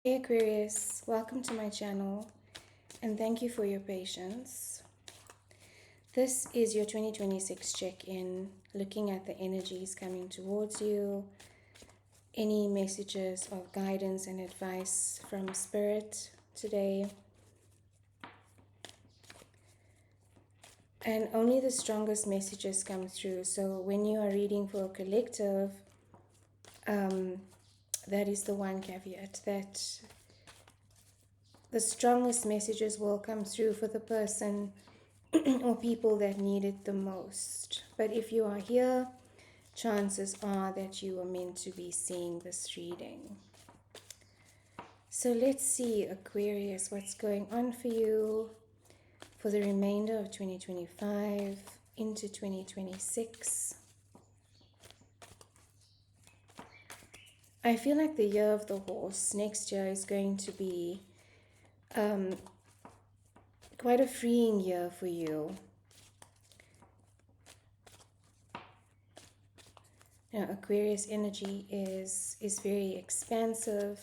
Hey Aquarius, welcome to my channel and thank you for your patience. This is your 2026 check-in, looking at the energies coming towards you, any messages of guidance and advice from Spirit today, and only the strongest messages come through. So when you are reading for a collective, that is the one caveat, that the strongest messages will come through for the person or people that need it the most. But if you are here, chances are that you are meant to be seeing this reading. So let's see, Aquarius, what's going on for you for the remainder of 2025 into 2026. I feel like the year of the horse next year is going to be quite a freeing year for you. Now, Aquarius energy is very expansive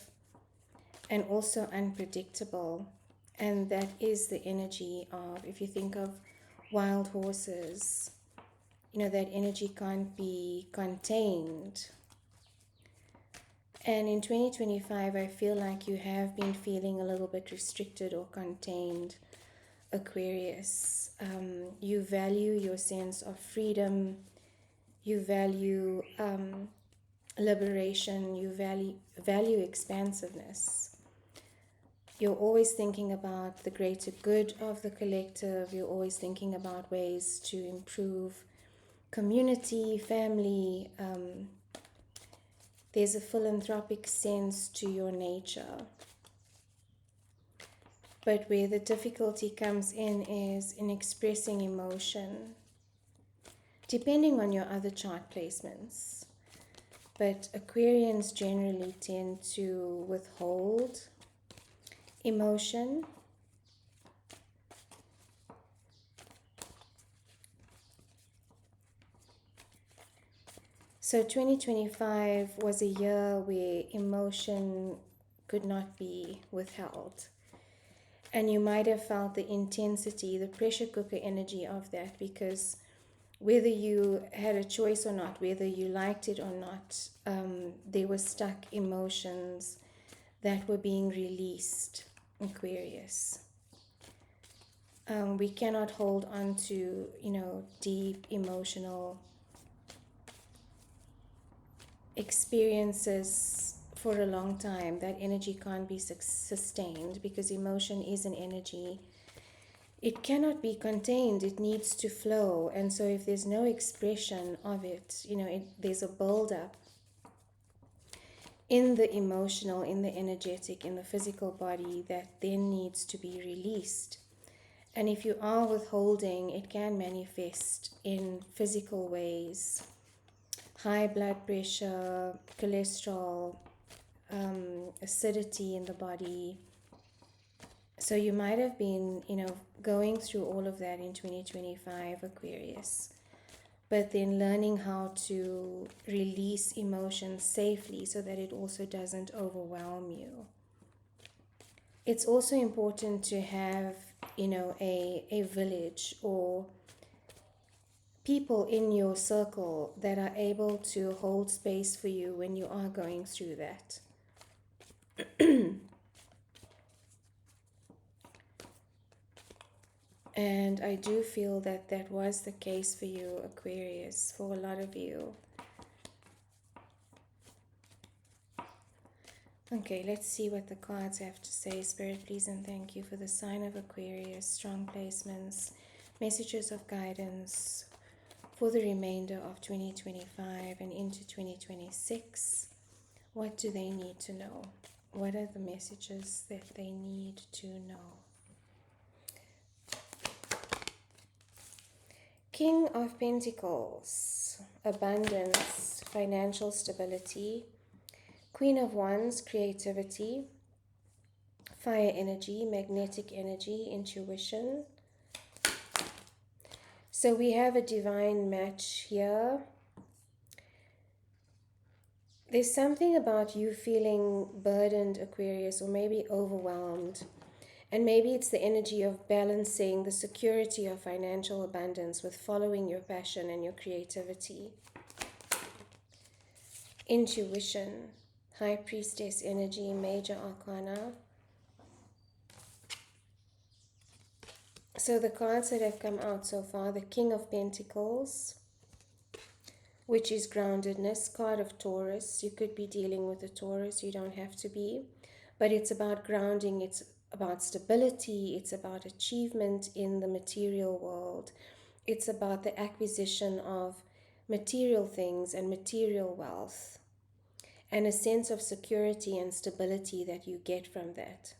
and also unpredictable. And that is the energy of, if you think of wild horses, that energy can't be contained. And in 2025, I feel like you have been feeling a little bit restricted or contained, Aquarius. You value your sense of freedom. You value liberation. You value expansiveness. You're always thinking about the greater good of the collective. You're always thinking about ways to improve community, family. There's a philanthropic sense to your nature. But where the difficulty comes in is in expressing emotion, depending on your other chart placements. But Aquarians generally tend to withhold emotion. So 2025 was a year where emotion could not be withheld. And you might have felt the intensity, the pressure cooker energy of that, because whether you had a choice or not, whether you liked it or not, there were stuck emotions that were being released, Aquarius. We cannot hold on to, deep emotional experiences for a long time. That energy can't be sustained because emotion is an energy. It cannot be contained. It needs to flow. And so if there's no expression of it, there's a buildup in the emotional, in the energetic, in the physical body that then needs to be released. And if you are withholding, it can manifest in physical ways. High blood pressure, cholesterol, acidity in the body. So you might have been, going through all of that in 2025, Aquarius. But then learning how to release emotions safely so that it also doesn't overwhelm you. It's also important to have, a village or people in your circle that are able to hold space for you when you are going through that. And I do feel that that was the case for you, Aquarius, for a lot of you. Okay, let's see what the cards have to say. Spirit, please and thank you for the sign of Aquarius, strong placements, messages of guidance for the remainder of 2025 and into 2026. What do they need to know? What are the messages that they need to know? King of Pentacles, abundance, financial stability. Queen of Wands, creativity, fire energy, magnetic energy, intuition. So we have a divine match here. There's something about you feeling burdened, Aquarius, or maybe overwhelmed. And maybe it's the energy of balancing the security of financial abundance with following your passion and your creativity. Intuition, High Priestess energy, Major Arcana. So the cards that have come out so far, the King of Pentacles, which is groundedness, card of Taurus. You could be dealing with a Taurus, you don't have to be. But it's about grounding, it's about stability, it's about achievement in the material world. It's about the acquisition of material things and material wealth, and a sense of security and stability that you get from that.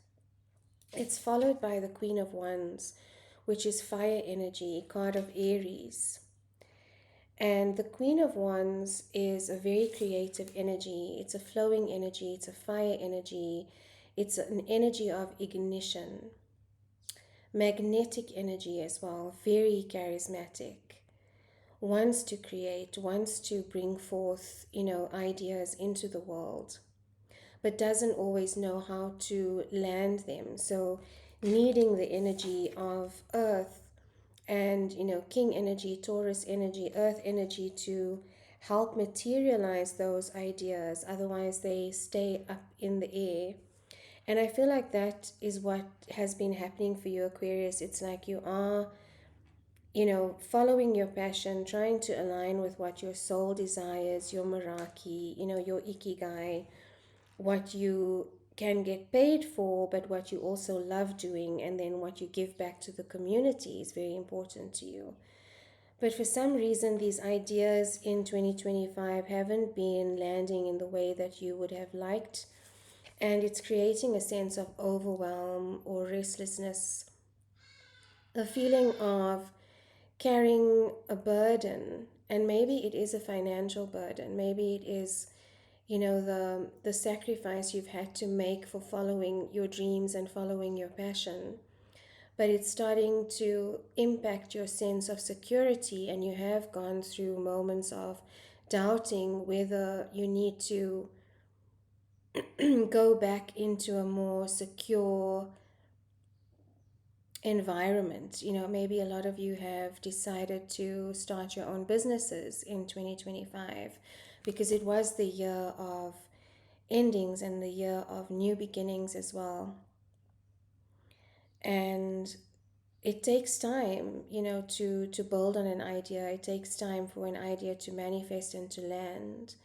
It's followed by the Queen of Wands, which is fire energy, card of Aries. And the Queen of Wands is a very creative energy. It's a flowing energy, it's a fire energy, it's an energy of ignition. Magnetic energy as well, very charismatic. Wants to create, wants to bring forth, ideas into the world, but doesn't always know how to land them. So needing the energy of earth and, King energy, Taurus energy, earth energy to help materialize those ideas. Otherwise, they stay up in the air. And I feel like that is what has been happening for you, Aquarius. It's like you are, following your passion, trying to align with what your soul desires, your Meraki, your Ikigai, what you can get paid for, but what you also love doing, and then what you give back to the community is very important to you. But for some reason, these ideas in 2025 haven't been landing in the way that you would have liked, and it's creating a sense of overwhelm or restlessness, a feeling of carrying a burden. And maybe it is a financial burden, maybe it is, the sacrifice you've had to make for following your dreams and following your passion. But it's starting to impact your sense of security, and you have gone through moments of doubting whether you need to go back into a more secure environment. Maybe a lot of you have decided to start your own businesses in 2025 because it was the year of endings and the year of new beginnings as well. And it takes time, to build on an idea. It takes time for an idea to manifest and to land.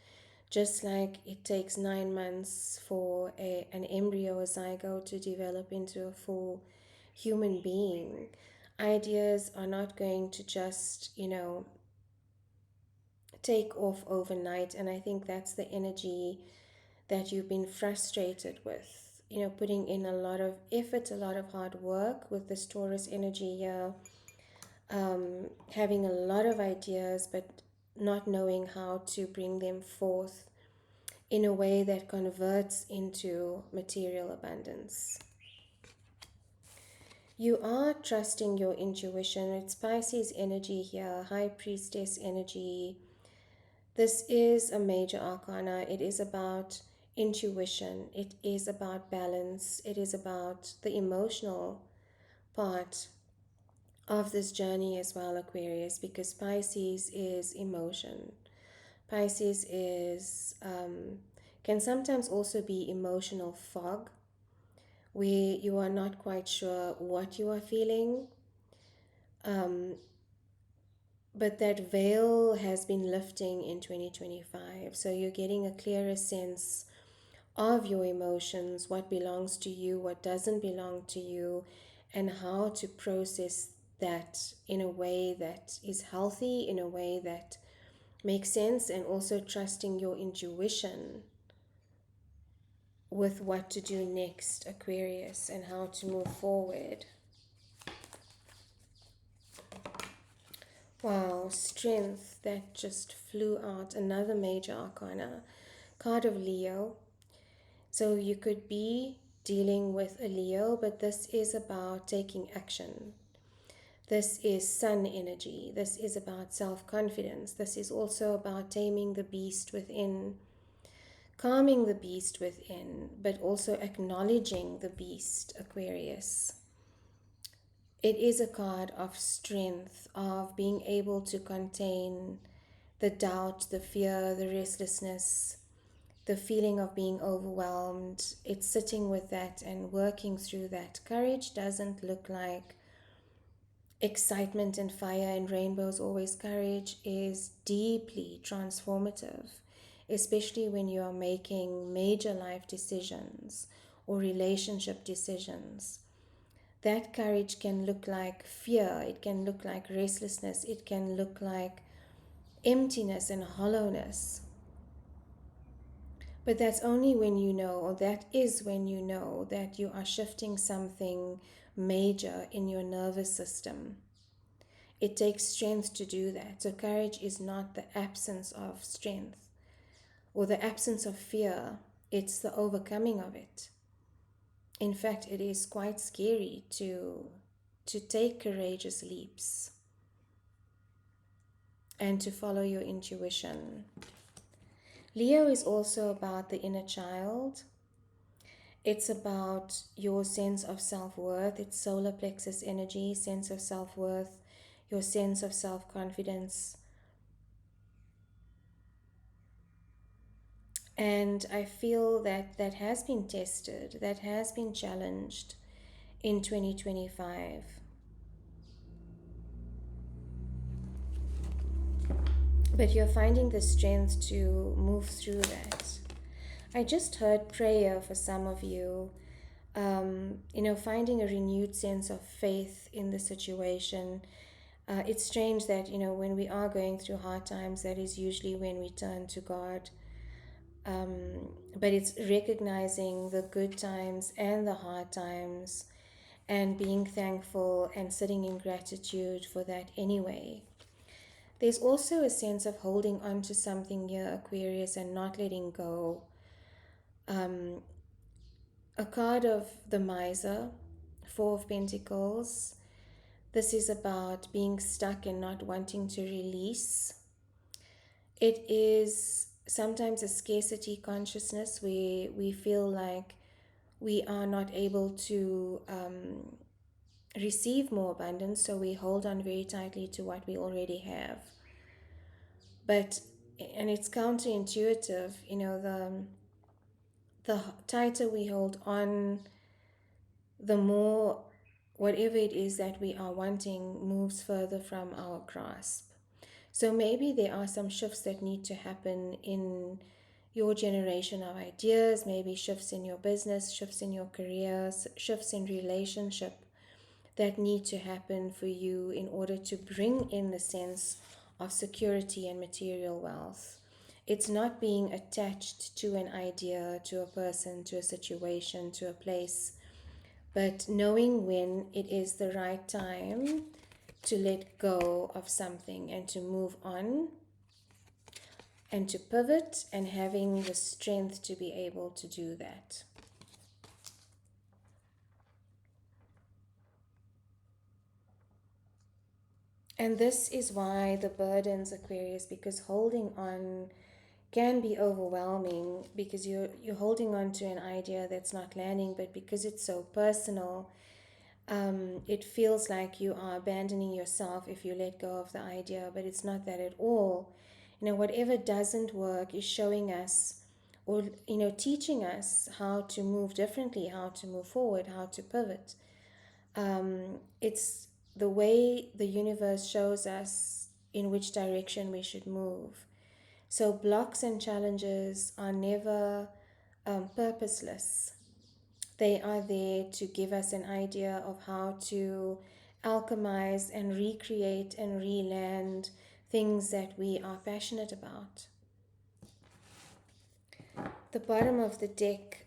Just like it takes 9 months for an embryo, a zygote, to develop into a full human being. Ideas are not going to just, take off overnight. And I think that's the energy that you've been frustrated with, putting in a lot of effort, a lot of hard work with this Taurus energy here, having a lot of ideas, but not knowing how to bring them forth in a way that converts into material abundance. You are trusting your intuition. It's Pisces energy here, High Priestess energy. This is a major arcana. It is about intuition. It is about balance. It is about the emotional part of this journey as well, Aquarius, because Pisces is emotion. Pisces is can sometimes also be emotional fog, where you are not quite sure what you are feeling, but that veil has been lifting in 2025. So you're getting a clearer sense of your emotions, what belongs to you, what doesn't belong to you, and how to process that in a way that is healthy, in a way that makes sense, and also trusting your intuition with what to do next, Aquarius, and how to move forward. Wow, strength, that just flew out. Another major arcana, card of Leo. So you could be dealing with a Leo, but this is about taking action. This is sun energy. This is about self-confidence. This is also about taming the beast within. calming the beast within, but also acknowledging the beast, Aquarius. It is a card of strength, of being able to contain the doubt, the fear, the restlessness, the feeling of being overwhelmed. It's sitting with that and working through that. Courage doesn't look like excitement and fire and rainbows always. Courage is deeply transformative, especially when you are making major life decisions or relationship decisions. That courage can look like fear, it can look like restlessness, it can look like emptiness and hollowness. But that's only when you know, or that is when you know that you are shifting something major in your nervous system. It takes strength to do that. So courage is not the absence of strength or the absence of fear, it's the overcoming of it. In fact, it is quite scary to take courageous leaps and to follow your intuition. Leo is also about the inner child. It's about your sense of self-worth. It's solar plexus energy, sense of self-worth, your sense of self-confidence. And I feel that that has been tested, that has been challenged in 2025. But you're finding the strength to move through that. I just heard prayer for some of you. Finding a renewed sense of faith in the situation. It's strange that, when we are going through hard times, that is usually when we turn to God. But it's recognizing the good times and the hard times and being thankful and sitting in gratitude for that anyway. There's also a sense of holding on to something here, Aquarius, and not letting go. A card of the miser, Four of Pentacles. This is about being stuck and not wanting to release. It is sometimes a scarcity consciousness where we feel like we are not able to receive more abundance, so we hold on very tightly to what we already have. And it's counterintuitive, the tighter we hold on, the more whatever it is that we are wanting moves further from our grasp. So maybe there are some shifts that need to happen in your generation of ideas, maybe shifts in your business, shifts in your career, shifts in relationship that need to happen for you in order to bring in the sense of security and material wealth. It's not being attached to an idea, to a person, to a situation, to a place, but knowing when it is the right time to let go of something and to move on and to pivot, and having the strength to be able to do that. And this is why the burdens, Aquarius, because holding on can be overwhelming, because you're holding on to an idea that's not landing, but because it's so personal, it feels like you are abandoning yourself if you let go of the idea, but it's not that at all. Whatever doesn't work is showing us, or teaching us how to move differently, how to move forward, how to pivot. It's the way the universe shows us in which direction we should move. So blocks and challenges are never purposeless. They are there to give us an idea of how to alchemize and recreate and re-land things that we are passionate about. The bottom of the deck,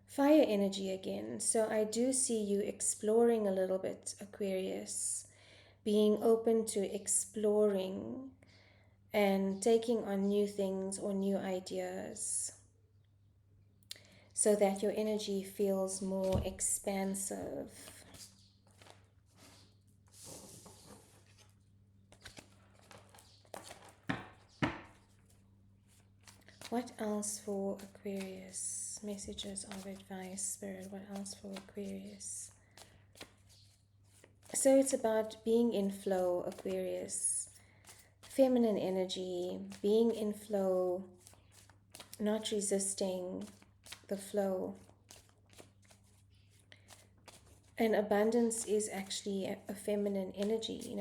fire energy again. So I do see you exploring a little bit, Aquarius, being open to exploring and taking on new things or new ideas, so that your energy feels more expansive. What else for Aquarius? Messages of advice, Spirit. What else for Aquarius? So it's about being in flow, Aquarius. Feminine energy, being in flow, not resisting the flow. And abundance is actually a feminine energy,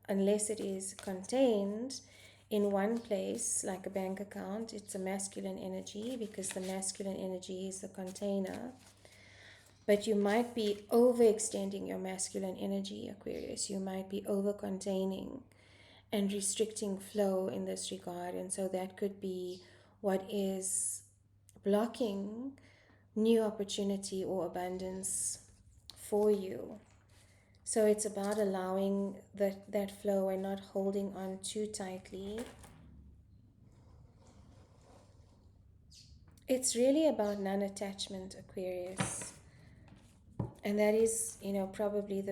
unless it is contained in one place, like a bank account, it's a masculine energy because the masculine energy is the container. But you might be overextending your masculine energy, Aquarius. You might be over containing and restricting flow in this regard. And so that could be what is blocking new opportunity or abundance for you. So it's about allowing that flow and not holding on too tightly. It's really about non-attachment, Aquarius. And that is, probably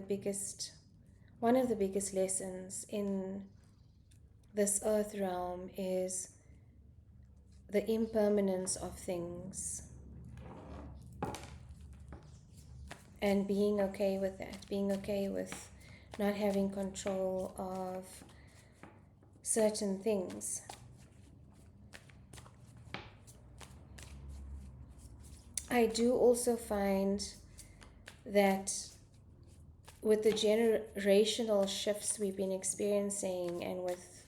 one of the biggest lessons in this earth realm is the impermanence of things. And being okay with that, being okay with not having control of certain things. I do also find that with the generational shifts we've been experiencing and with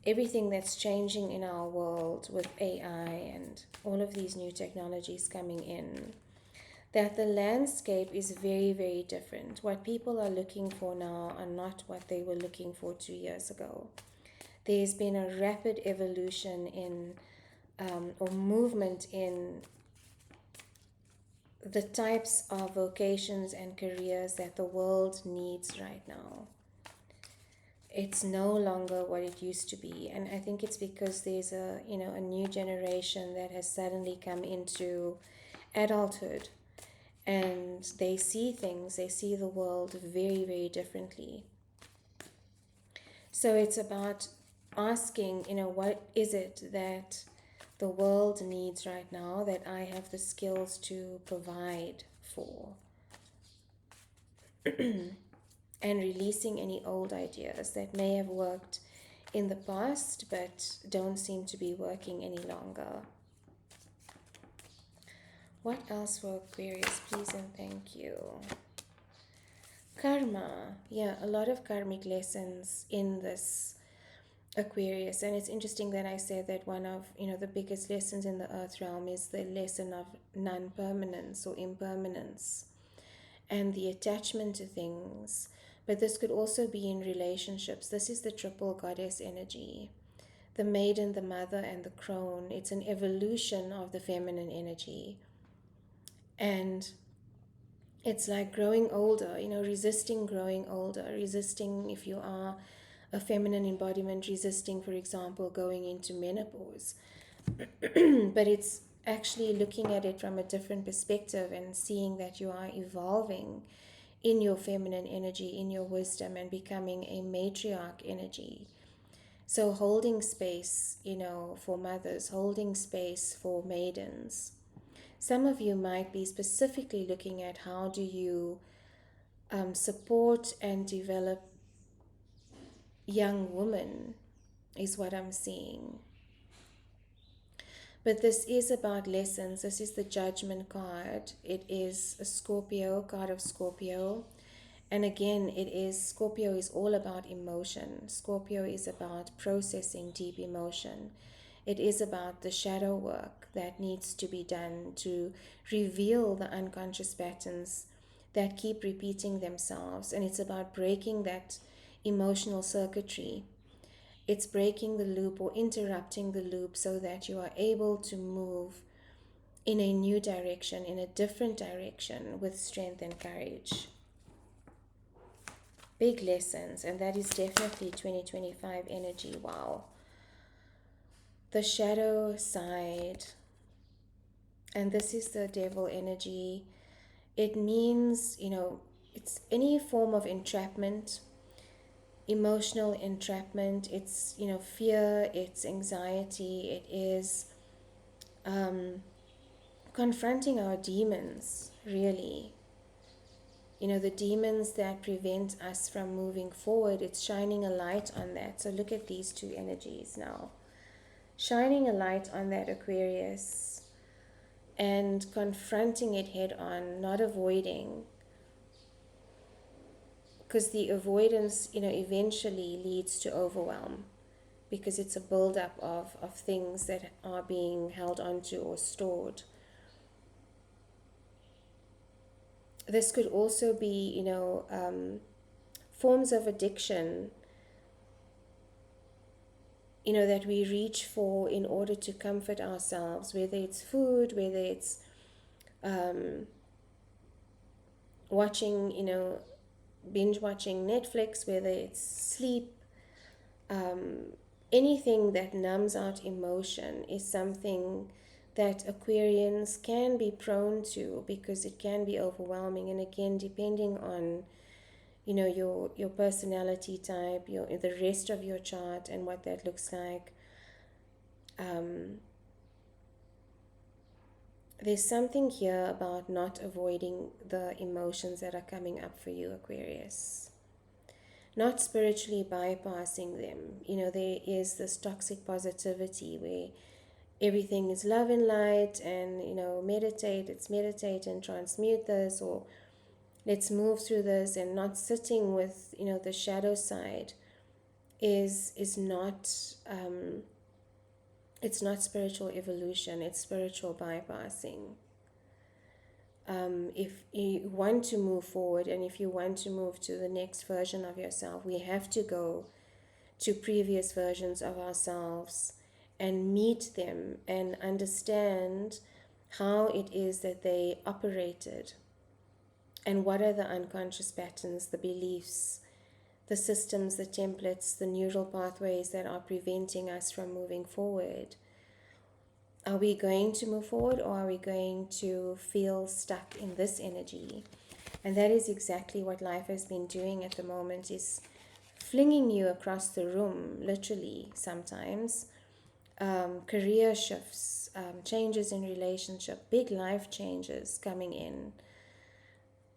everything that's changing in our world with AI and all of these new technologies coming in, that the landscape is very, very different. What people are looking for now are not what they were looking for 2 years ago. There's been a rapid evolution in or movement in the types of vocations and careers that the world needs right now. It's no longer what it used to be, and I think it's because there's a new generation that has suddenly come into adulthood, and they see the world very, very differently. So it's about asking, what is it that the world needs right now that I have the skills to provide for? And releasing any old ideas that may have worked in the past but don't seem to be working any longer. What else for Aquarius, please and thank you? Karma. Yeah, a lot of karmic lessons in this Aquarius, and it's interesting that I said that one of the biggest lessons in the earth realm is the lesson of non-permanence or impermanence and the attachment to things. But this could also be in relationships. This is the triple goddess energy, the maiden, the mother, and the crone. It's an evolution of the feminine energy, and it's like growing older, resisting growing older, resisting, if you are a feminine embodiment, resisting, for example, going into menopause. But it's actually looking at it from a different perspective and seeing that you are evolving in your feminine energy, in your wisdom, and becoming a matriarch energy. So holding space, for mothers, holding space for maidens. Some of you might be specifically looking at how do you support and develop young women, is what I'm seeing. But this is about lessons. This is the Judgment card. It is a Scorpio, card of Scorpio. And again, Scorpio is all about emotion. Scorpio is about processing deep emotion. It is about the shadow work that needs to be done to reveal the unconscious patterns that keep repeating themselves. And it's about breaking that emotional circuitry. It's breaking the loop or interrupting the loop so that you are able to move in a new direction, in a different direction with strength and courage. Big lessons, and that is definitely 2025 energy. Wow. The shadow side, and this is the devil energy. It means, it's any form of entrapment, emotional entrapment. It's, fear, it's anxiety, it is um, confronting our demons, really. You know, the demons that prevent us from moving forward, it's shining a light on that. So look at these two energies now. Shining a light on that, Aquarius, and confronting it head on, not avoiding. Because the avoidance, you know, eventually leads to overwhelm, because it's a buildup of things that are being held onto or stored. This could also be, you know, forms of addiction, you know, that we reach for in order to comfort ourselves, whether it's food, whether it's watching, you know, binge watching Netflix, whether it's sleep, anything that numbs out emotion is something that Aquarians can be prone to, because it can be overwhelming. And again, depending on, you know, your personality type, the rest of your chart and what that looks like, there's something here about not avoiding the emotions that are coming up for you, Aquarius. Not spiritually bypassing them. You know, there is this toxic positivity where everything is love and light, and, you know, let's meditate and transmute this, or let's move through this, and not sitting with, you know, the shadow side is not, it's not spiritual evolution, it's spiritual bypassing. If you want to move forward, and if you want to move to the next version of yourself, we have to go to previous versions of ourselves and meet them and understand how it is that they operated, and what are the unconscious patterns, the beliefs, the systems, the templates, the neural pathways that are preventing us from moving forward. Are we going to move forward, or are we going to feel stuck in this energy? And that is exactly what life has been doing at the moment, is flinging you across the room, literally, sometimes. Career shifts, changes in relationship, big life changes coming in,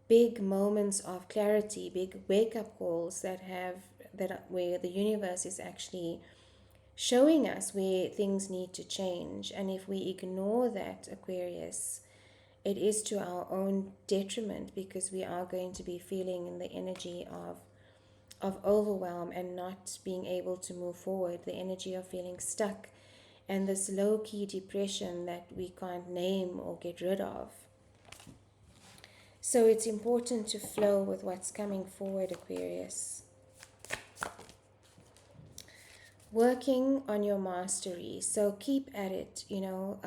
big moments of clarity, big wake-up calls where the universe is actually showing us where things need to change. And if we ignore that, Aquarius, it is to our own detriment, because we are going to be feeling in the energy of overwhelm and not being able to move forward, the energy of feeling stuck, and this low-key depression that we can't name or get rid of. So it's important to flow with what's coming forward, Aquarius. Working on your mastery. So keep at it, you know.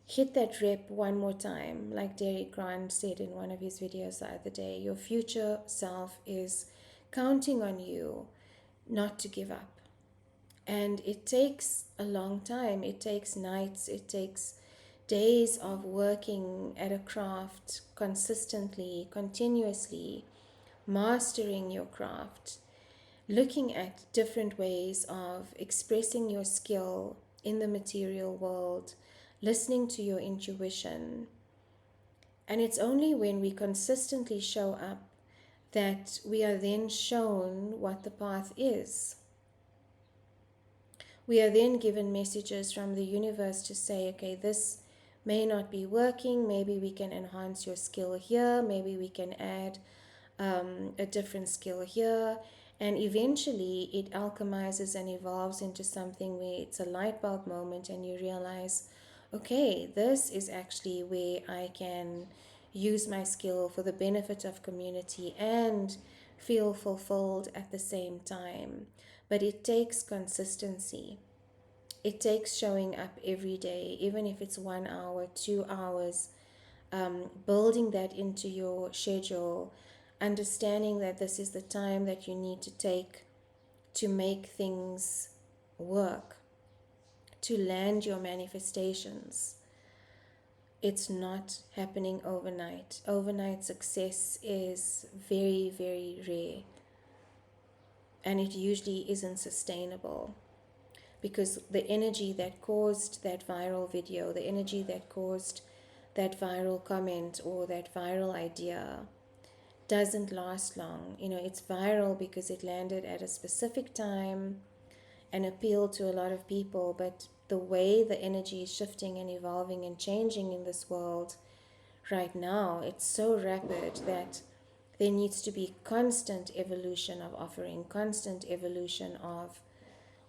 Hit that rep one more time. Like Derek Grant said in one of his videos the other day, your future self is counting on you not to give up. And it takes a long time. It takes nights. It takes days of working at a craft consistently, continuously, mastering your craft, looking at different ways of expressing your skill in the material world, listening to your intuition. And it's only when we consistently show up that we are then shown what the path is. We are then given messages from the universe to say, okay, this may not be working, maybe we can enhance your skill here, maybe we can add a different skill here. And eventually it alchemizes and evolves into something where it's a light bulb moment, and you realize, okay, this is actually where I can use my skill for the benefit of community and feel fulfilled at the same time. But it takes consistency. It takes showing up every day, even if it's 1 hour, 2 hours, building that into your schedule, understanding that this is the time that you need to take to make things work, to land your manifestations. It's not happening overnight. Overnight success is very, very rare, and it usually isn't sustainable. because the energy that caused that viral video, the energy that caused that viral comment or that viral idea doesn't last long. It's viral because it landed at a specific time and appealed to a lot of people, but the way the energy is shifting and evolving and changing in this world right now, it's so rapid that there needs to be constant evolution of offering, constant evolution of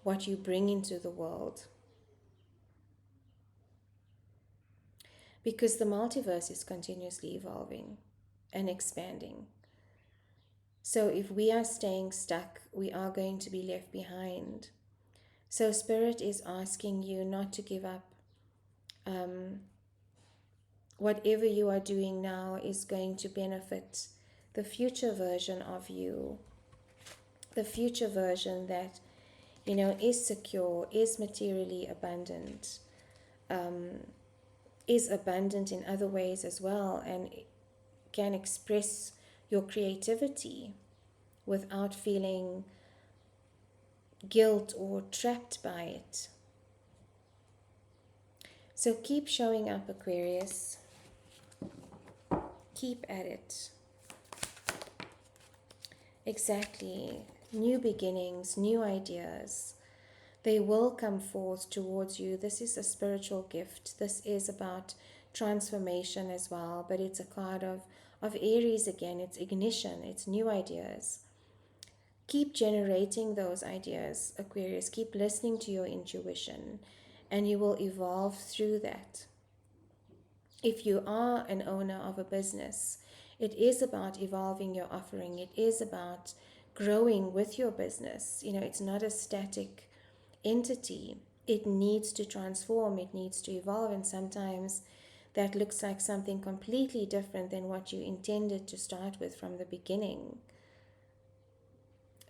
what you bring into the world. Because the multiverse is continuously evolving and expanding. So if we are staying stuck, we are going to be left behind. So Spirit is asking you not to give up. Whatever you are doing now is going to benefit the future version of you, the future version that, is secure, is materially abundant, is abundant in other ways as well, and can express your creativity without feeling guilt or trapped by it. So keep showing up, Aquarius. Keep at it. Exactly. New beginnings, new ideas. They will come forth towards you. This is a spiritual gift. This is about transformation as well, but it's a card of Aries again. It's ignition. It's new ideas. Keep generating those ideas, Aquarius. Keep listening to your intuition, and you will evolve through that. If you are an owner of a business, it is about evolving your offering. It is about growing with your business. It's not a static entity. It needs to transform. It needs to evolve. And sometimes that looks like something completely different than what you intended to start with from the beginning.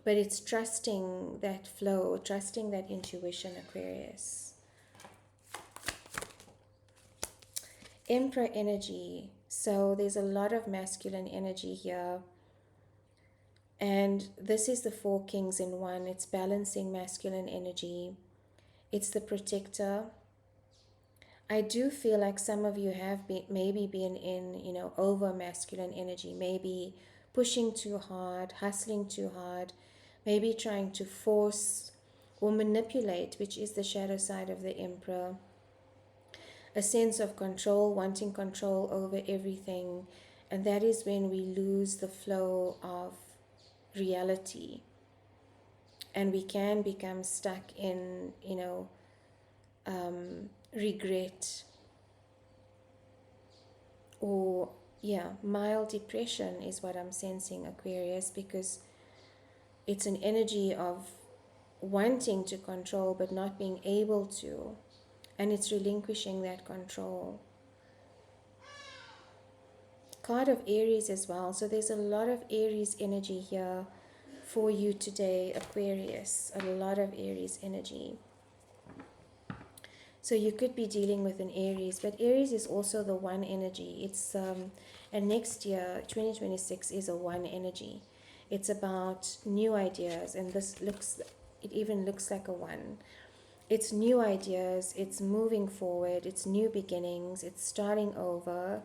But it's trusting that flow, trusting that intuition, Aquarius. Emperor energy. So there's a lot of masculine energy here. And this is the 4 kings in one. It's balancing masculine energy. It's the protector. I do feel like some of you have maybe been in, over masculine energy. Maybe pushing too hard, hustling too hard. Maybe trying to force or manipulate, which is the shadow side of the Emperor. A sense of control, wanting control over everything. And that is when we lose the flow of reality. And we can become stuck in, regret or, mild depression is what I'm sensing, Aquarius, because it's an energy of wanting to control but not being able to. And it's relinquishing that control. Card of Aries as well. So there's a lot of Aries energy here for you today, Aquarius. A lot of Aries energy. So you could be dealing with an Aries, but Aries is also the 1 energy. It's and next year, 2026, is a 1 energy. It's about new ideas, and it even looks like a 1. It's new ideas, it's moving forward, it's new beginnings, it's starting over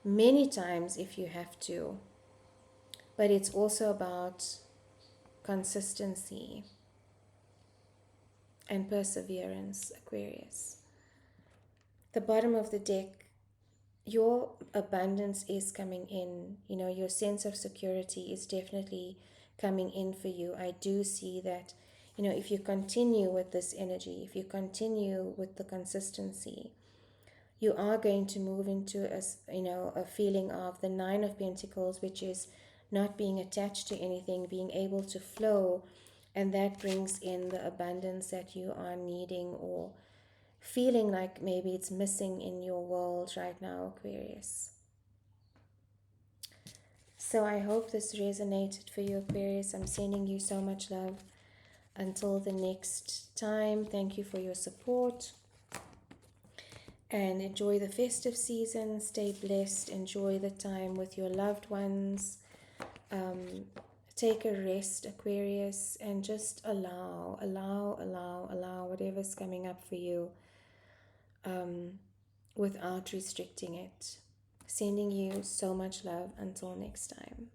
many times if you have to. But it's also about consistency and perseverance, Aquarius. The bottom of the deck, your abundance is coming in. Your sense of security is definitely coming in for you. I do see that, if you continue with this energy, if you continue with the consistency, you are going to move into a feeling of the 9 of Pentacles, which is not being attached to anything, being able to flow, and that brings in the abundance that you are needing or feeling like maybe it's missing in your world right now, Aquarius. So I hope this resonated for you, Aquarius. I'm sending you so much love. Until the next time, thank you for your support. And enjoy the festive season. Stay blessed. Enjoy the time with your loved ones. take a rest, Aquarius, and just allow whatever's coming up for you, without restricting it. Sending you so much love. Until next time.